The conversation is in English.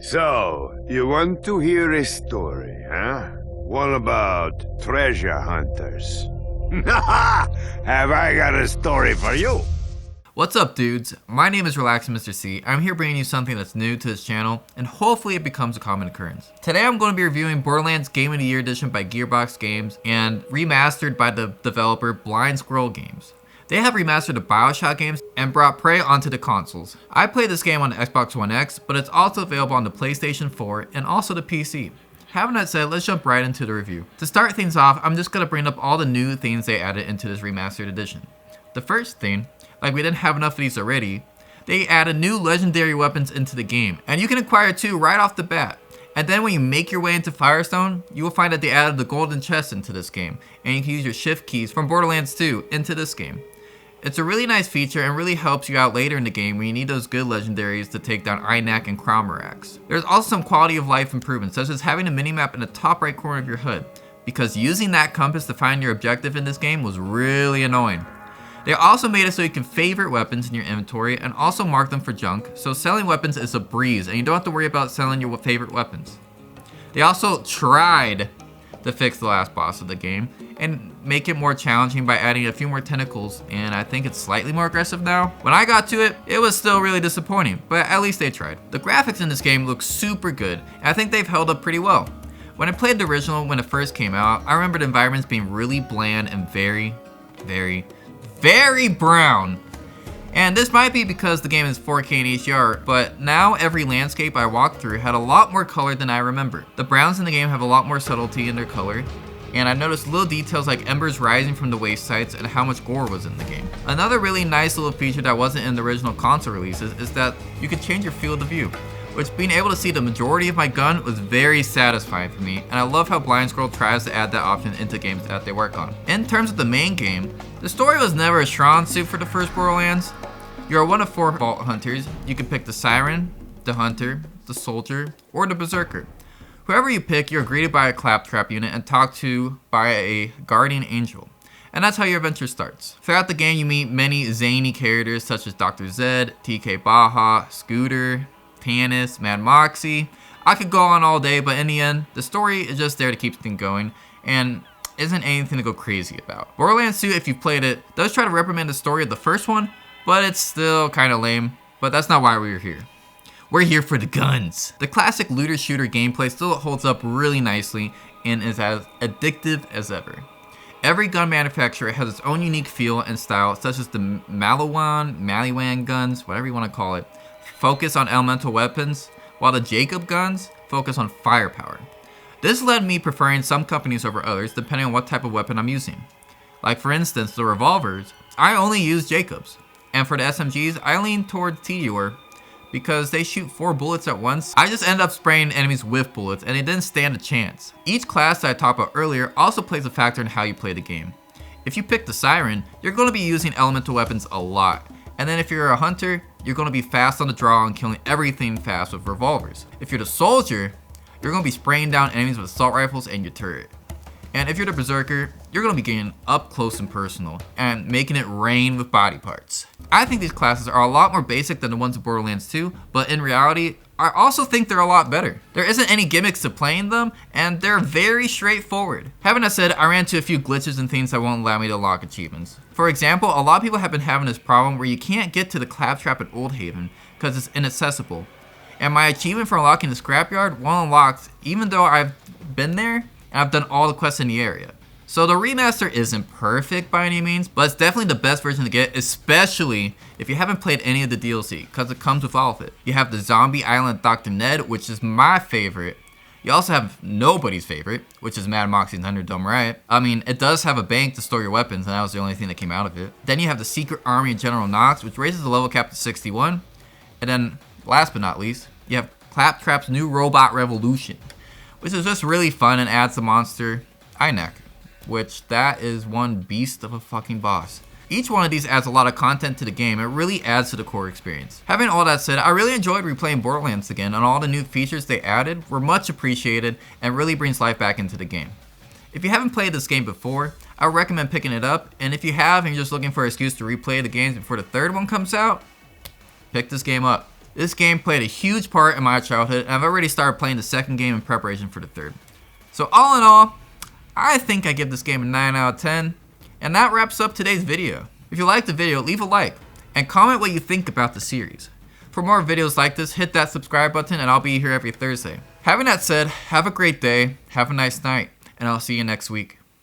So, you want to hear a story, huh? One about treasure hunters. Have I got a story for you? What's up, dudes? My name is Relaxing Mr. C. I'm here bringing you something that's new to this channel, and hopefully it becomes a common occurrence. Today I'm going to be reviewing Borderlands Game of the Year Edition by Gearbox Games and remastered by the developer Blind Squirrel Games. They have remastered the Bioshock games and brought Prey onto the consoles. I played this game on the Xbox One X, but it's also available on the PlayStation 4 and also the PC. Having that said, let's jump right into the review. To start things off, I'm just going to bring up all the new things they added into this remastered edition. The first thing, like we didn't have enough of these already, they added new legendary weapons into the game, and you can acquire 2 right off the bat. And then when you make your way into Firestone, you will find that they added the golden chest into this game, and you can use your shift keys from Borderlands 2 into this game. It's a really nice feature and really helps you out later in the game when you need those good legendaries to take down Inak and Cromerax. There's also some quality of life improvements, such as having a minimap in the top right corner of your HUD, because using that compass to find your objective in this game was really annoying. They also made it so you can favorite weapons in your inventory and also mark them for junk, so selling weapons is a breeze and you don't have to worry about selling your favorite weapons. They also tried to fix the last boss of the game and make it more challenging by adding a few more tentacles, and I think it's slightly more aggressive now. When I got to it, it was still really disappointing, but at least they tried. The graphics in this game look super good, and I think they've held up pretty well. When I played the original when it first came out, I remember the environments being really bland and very brown. And this might be because the game is 4K and HDR, but now every landscape I walked through had a lot more color than I remember. The browns in the game have a lot more subtlety in their color, and I noticed little details like embers rising from the waste sites and how much gore was in the game. Another really nice little feature that wasn't in the original console releases is that you could change your field of view, which being able to see the majority of my gun was very satisfying for me, and I love how Blind Squirrel tries to add that option into games that they work on. In terms of the main game, the story was never a strong suit for the first Borderlands. You are one of 4 vault hunters. You can pick the Siren, the Hunter, the Soldier, or the Berserker. Whoever you pick, you're greeted by a claptrap unit and talked to by a guardian angel. And that's how your adventure starts. Throughout the game, you meet many zany characters such as Dr. Zed, TK Baja, Scooter, Tannis, Mad Moxie. I could go on all day, but in the end, the story is just there to keep things going and isn't anything to go crazy about. Borderlands 2, if you've played it, does try to reprimand the story of the first one, but it's still kind of lame. But that's not why we're here. We're here for the guns. The classic looter shooter gameplay still holds up really nicely and is as addictive as ever. Every gun manufacturer has its own unique feel and style, such as the Maliwan guns, whatever you want to call it, focus on elemental weapons, while the Jacob guns focus on firepower. This led me preferring some companies over others depending on what type of weapon I'm using. Like for instance, the revolvers, I only use Jacobs. And for the SMGs, I lean towards Tior because they shoot 4 bullets at once. I just end up spraying enemies with bullets and it didn't stand a chance. Each class that I talked about earlier also plays a factor in how you play the game. If you pick the Siren, you're going to be using elemental weapons a lot. And then if you're a hunter, you're going to be fast on the draw and killing everything fast with revolvers. If you're the soldier, you're going to be spraying down enemies with assault rifles and your turret. And if you're the berserker, you're going to be getting up close and personal and making it rain with body parts. I think these classes are a lot more basic than the ones of Borderlands 2, but in reality, I also think they're a lot better. There isn't any gimmicks to playing them, and they're very straightforward. Having that said, I ran into a few glitches and things that won't allow me to unlock achievements. For example, a lot of people have been having this problem where you can't get to the claptrap at Old Haven because it's inaccessible. And my achievement for unlocking the scrapyard won't unlock even though I've been there and I've done all the quests in the area. So the remaster isn't perfect by any means, but it's definitely the best version to get, especially if you haven't played any of the DLC, because it comes with all of it. You have the Zombie Island Dr. Ned, which is my favorite. You also have nobody's favorite, which is Mad Moxie and Thunderdome Riot. I mean, it does have a bank to store your weapons, and that was the only thing that came out of it. Then you have the Secret Army of General Knox, which raises the level cap to 61. And then, last but not least, you have Claptrap's new Robot Revolution, which is just really fun and adds the monster Inak, which that is one beast of a fucking boss. Each one of these adds a lot of content to the game. It really adds to the core experience. Having all that said, I really enjoyed replaying Borderlands again, and all the new features they added were much appreciated and really brings life back into the game. If you haven't played this game before, I would recommend picking it up, and if you have and you're just looking for an excuse to replay the games before the third one comes out, pick this game up. This game played a huge part in my childhood, and I've already started playing the second game in preparation for the third. So all in all, I think I give this game a 9 out of 10, and that wraps up today's video. If you liked the video, leave a like, and comment what you think about the series. For more videos like this, hit that subscribe button, and I'll be here every Thursday. Having that said, have a great day, have a nice night, and I'll see you next week.